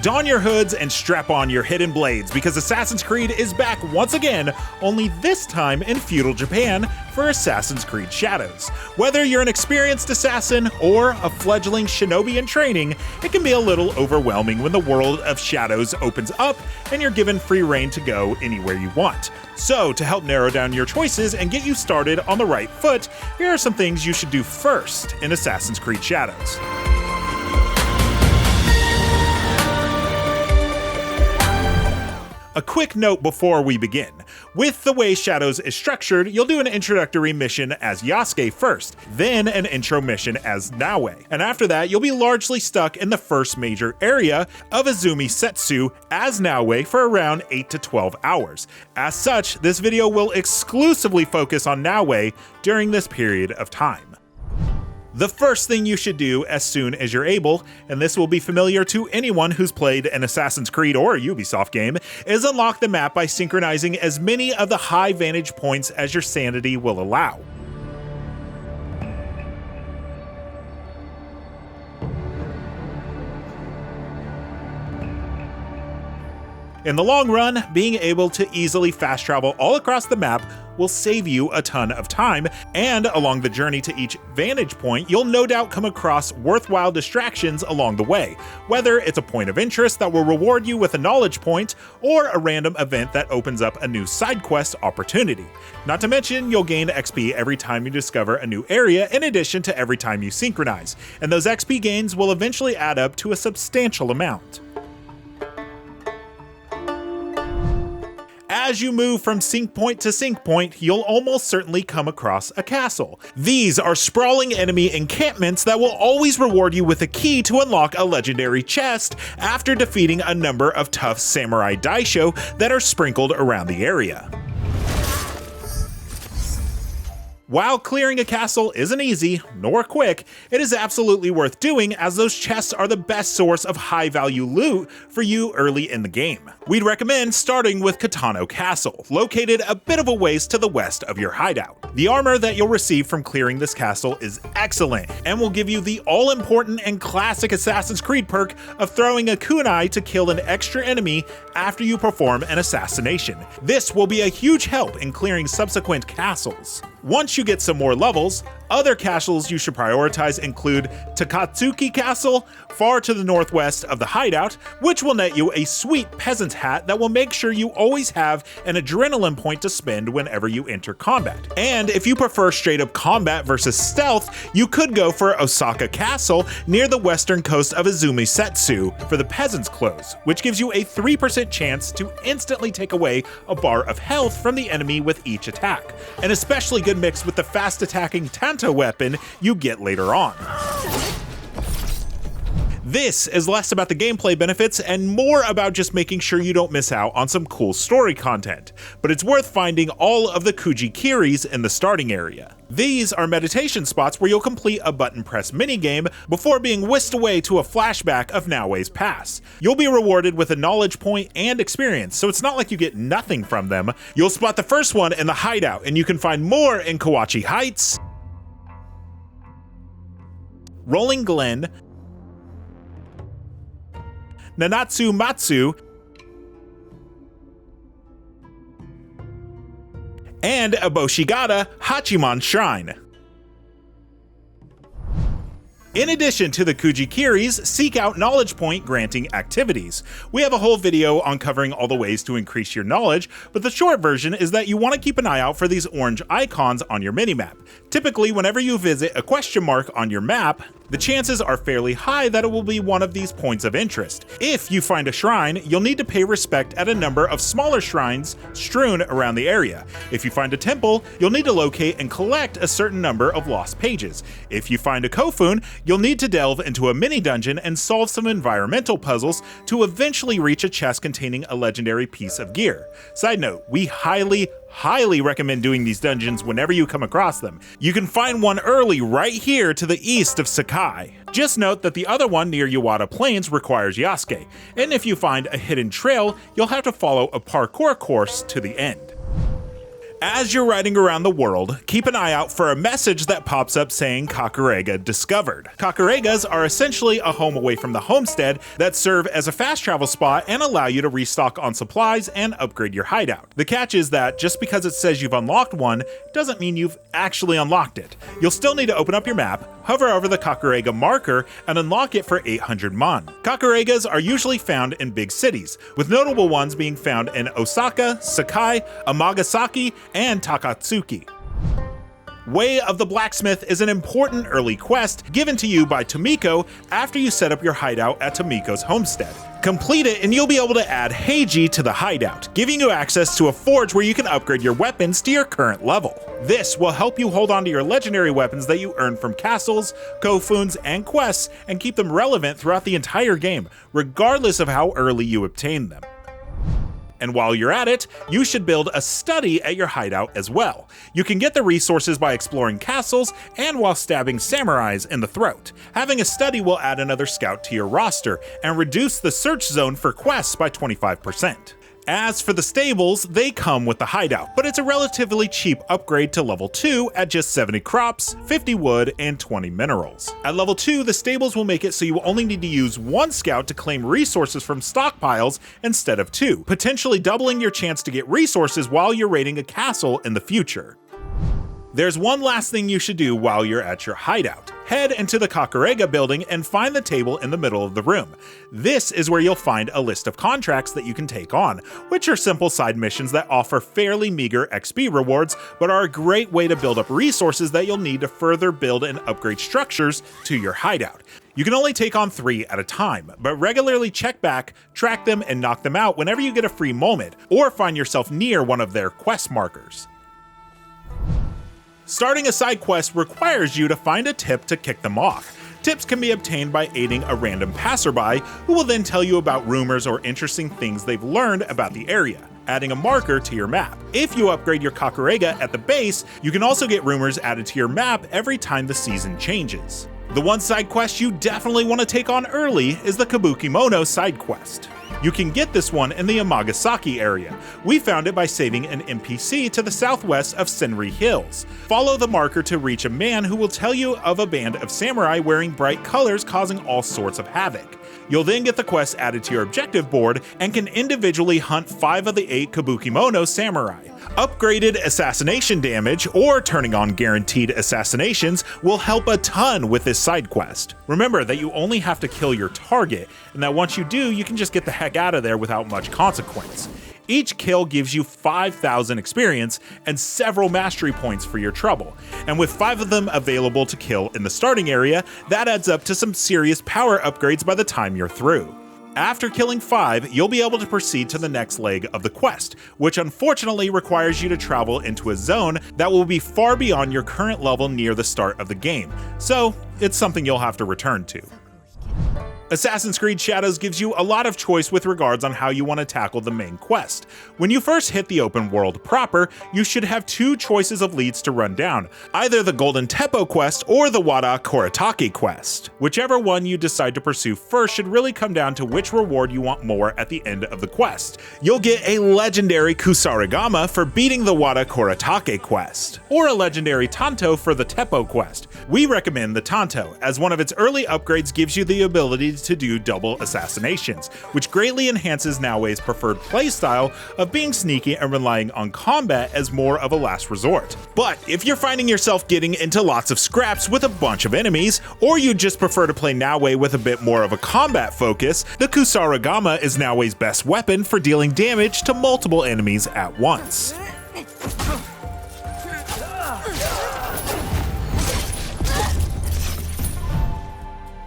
Don your hoods and strap on your hidden blades, because Assassin's Creed is back once again, only this time in Feudal Japan for Assassin's Creed Shadows. Whether you're an experienced assassin or a fledgling shinobi in training, it can be a little overwhelming when the world of Shadows opens up and you're given free reign to go anywhere you want. So, to help narrow down your choices and get you started on the right foot, here are some things you should do first in Assassin's Creed Shadows. A quick note before we begin. With the way Shadows is structured, you'll do an introductory mission as Yasuke first, then an intro mission as Naoe. And after that, you'll be largely stuck in the first major area of Izumi Setsu as Naoe for around 8 to 12 hours. As such, this video will exclusively focus on Naoe during this period of time. The first thing you should do as soon as you're able, and this will be familiar to anyone who's played an Assassin's Creed or Ubisoft game, is unlock the map by synchronizing as many of the high vantage points as your sanity will allow. In the long run, being able to easily fast travel all across the map will save you a ton of time, and along the journey to each vantage point, you'll no doubt come across worthwhile distractions along the way, whether it's a point of interest that will reward you with a knowledge point, or a random event that opens up a new side quest opportunity. Not to mention, you'll gain XP every time you discover a new area in addition to every time you synchronize, and those XP gains will eventually add up to a substantial amount. As you move from sync point to sync point, you'll almost certainly come across a castle. These are sprawling enemy encampments that will always reward you with a key to unlock a legendary chest after defeating a number of tough samurai daisho that are sprinkled around the area. While clearing a castle isn't easy, nor quick, it is absolutely worth doing, as those chests are the best source of high-value loot for you early in the game. We'd recommend starting with Kitano Castle, located a bit of a ways to the west of your hideout. The armor that you'll receive from clearing this castle is excellent, and will give you the all-important and classic Assassin's Creed perk of throwing a kunai to kill an extra enemy after you perform an assassination. This will be a huge help in clearing subsequent castles. Once you get some more levels, other castles you should prioritize include Takatsuki Castle, far to the northwest of the hideout, which will net you a sweet peasant's hat that will make sure you always have an adrenaline point to spend whenever you enter combat. And if you prefer straight up combat versus stealth, you could go for Osaka Castle near the western coast of Izumi Setsu for the peasant's clothes, which gives you a 3% chance to instantly take away a bar of health from the enemy with each attack, an especially good mix with the fast attacking Tanto weapon you get later on. This is less about the gameplay benefits and more about just making sure you don't miss out on some cool story content, but it's worth finding all of the Kuji-kiris in the starting area. These are meditation spots where you'll complete a button press minigame before being whisked away to a flashback of Naoe's past. You'll be rewarded with a knowledge point and experience, so it's not like you get nothing from them. You'll spot the first one in the hideout, and you can find more in Kawachi Heights, Rolling Glen, Nanatsu Matsu, and Aboshigata Hachiman Shrine. In addition to the Kuji-kiris, seek out knowledge point granting activities. We have a whole video on covering all the ways to increase your knowledge, but the short version is that you want to keep an eye out for these orange icons on your minimap. Typically, whenever you visit a question mark on your map, the chances are fairly high that it will be one of these points of interest. If you find a shrine, you'll need to pay respect at a number of smaller shrines strewn around the area. If you find a temple, you'll need to locate and collect a certain number of lost pages. If you find a kofun, you'll need to delve into a mini dungeon and solve some environmental puzzles to eventually reach a chest containing a legendary piece of gear. Side note, we highly recommend doing these dungeons whenever you come across them. You can find one early right here to the east of Sakai. Just note that the other one near Yawata Plains requires Yasuke, and if you find a hidden trail, you'll have to follow a parkour course to the end. As you're riding around the world, keep an eye out for a message that pops up saying Kakurega discovered. Kakuregas are essentially a home away from the homestead that serve as a fast travel spot and allow you to restock on supplies and upgrade your hideout. The catch is that just because it says you've unlocked one doesn't mean you've actually unlocked it. You'll still need to open up your map, hover over the Kakurega marker, and unlock it for 800 mon. Kakuregas are usually found in big cities, with notable ones being found in Osaka, Sakai, Amagasaki, and Takatsuki. Way of the Blacksmith is an important early quest given to you by Tomiko after you set up your hideout at Tomiko's homestead. Complete it and you'll be able to add Heiji to the hideout, giving you access to a forge where you can upgrade your weapons to your current level. This will help you hold on to your legendary weapons that you earn from castles, kofuns, and quests and keep them relevant throughout the entire game, regardless of how early you obtain them. And while you're at it, you should build a study at your hideout as well. You can get the resources by exploring castles and while stabbing samurais in the throat. Having a study will add another scout to your roster and reduce the search zone for quests by 25%. As for the stables, they come with the hideout, but it's a relatively cheap upgrade to level 2 at just 70 crops, 50 wood, and 20 minerals. At level 2, the stables will make it so you will only need to use one scout to claim resources from stockpiles instead of 2, potentially doubling your chance to get resources while you're raiding a castle in the future. There's one last thing you should do while you're at your hideout. Head into the Kakurega building and find the table in the middle of the room. This is where you'll find a list of contracts that you can take on, which are simple side missions that offer fairly meager XP rewards, but are a great way to build up resources that you'll need to further build and upgrade structures to your hideout. You can only take on 3 at a time, but regularly check back, track them, and knock them out whenever you get a free moment, or find yourself near one of their quest markers. Starting a side quest requires you to find a tip to kick them off. Tips can be obtained by aiding a random passerby, who will then tell you about rumors or interesting things they've learned about the area, adding a marker to your map. If you upgrade your Kakurega at the base, you can also get rumors added to your map every time the season changes. The one side quest you definitely want to take on early is the Kabukimono side quest. You can get this one in the Amagasaki area. We found it by saving an NPC to the southwest of Senri Hills. Follow the marker to reach a man who will tell you of a band of samurai wearing bright colors causing all sorts of havoc. You'll then get the quest added to your objective board and can individually hunt 5 of the 8 Kabukimono samurai. Upgraded assassination damage, or turning on guaranteed assassinations, will help a ton with this side quest. Remember that you only have to kill your target, and that once you do, you can just get the heck out of there without much consequence. Each kill gives you 5,000 experience and several mastery points for your trouble, and with 5 of them available to kill in the starting area, that adds up to some serious power upgrades by the time you're through. After killing 5, you'll be able to proceed to the next leg of the quest, which unfortunately requires you to travel into a zone that will be far beyond your current level near the start of the game, so it's something you'll have to return to. Assassin's Creed Shadows gives you a lot of choice with regards on how you want to tackle the main quest. When you first hit the open world proper, you should have 2 choices of leads to run down, either the Golden Teppo quest or the Wada Koratake quest. Whichever one you decide to pursue first should really come down to which reward you want more at the end of the quest. You'll get a legendary Kusarigama for beating the Wada Koratake quest, or a legendary Tanto for the Teppo quest. We recommend the Tanto, as one of its early upgrades gives you the ability to do double assassinations, which greatly enhances Naoe's preferred playstyle of being sneaky and relying on combat as more of a last resort. But if you're finding yourself getting into lots of scraps with a bunch of enemies, or you just prefer to play Naoe with a bit more of a combat focus, the Kusarigama is Naoe's best weapon for dealing damage to multiple enemies at once.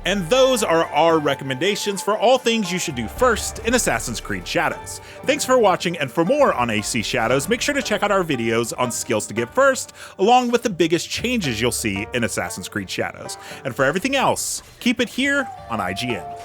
And those are our recommendations for all things you should do first in Assassin's Creed Shadows. Thanks for watching, and for more on AC Shadows, make sure to check out our videos on skills to get first, along with the biggest changes you'll see in Assassin's Creed Shadows. And for everything else, keep it here on IGN.